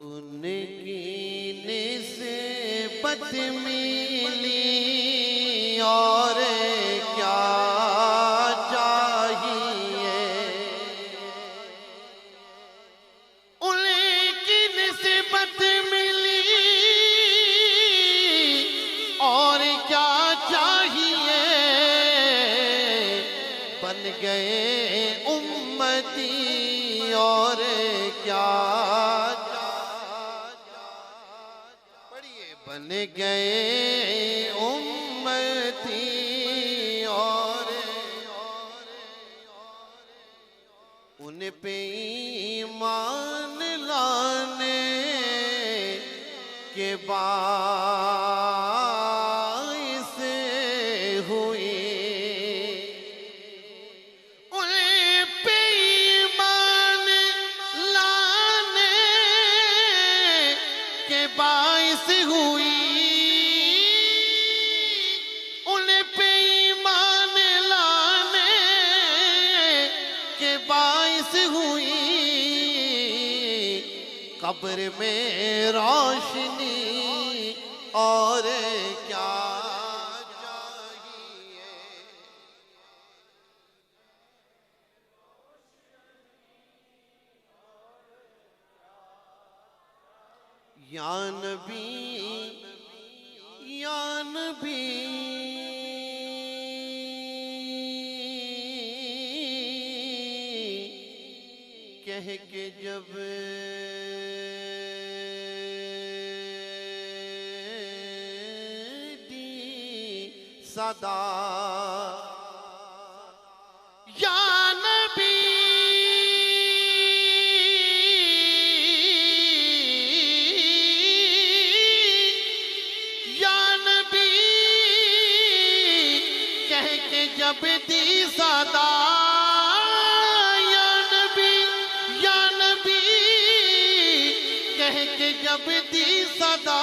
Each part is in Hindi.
उनकी निस्बत मिली और क्या चाहिए। उनकी निस्बत मिली और क्या चाहिए। बन गए उम्मती और क्या बन गए उम्मती और उन पे ईमान लाने के बाइस हुई। उन पे ईमान लाने के बाइस हुई। कब्र में रोशनी और क्या चाहिए। या नबी या नबी कह के जब सदा या नबी या नबी कह के जब दी सदा। या नबी कह के जब दी सदा।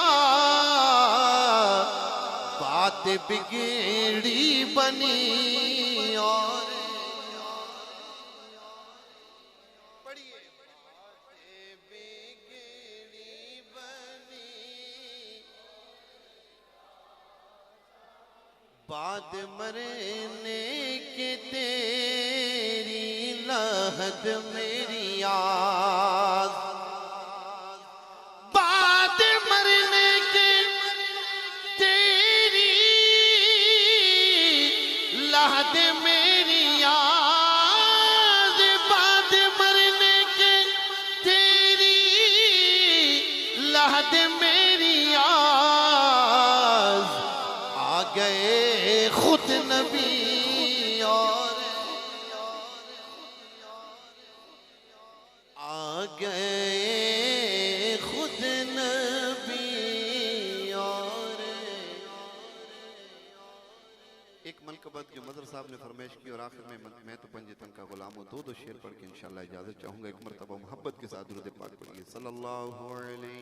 बात बिगड़ी बनी और पढ़िए बिगड़ी बनी। बाद मरने के तेरी लहद मेरी याद। बाद मरने के लहद मेरी याद। बाद मरने के तेरी लहद मेरी याद। आ गए खुद नबी और आ गए खुद नबी और एक मलकबत जो मदर साहब ने फरमाइश की और आखिर में मैं तो पंजतन का गुलाम हूँ। दो शेर पढ़ के इंशाल्लाह इजाजत चाहूंगा। एक मरतबा मोहब्बत के साथ दुरूद पाक पढ़िए सल्लल्लाहु अलैहि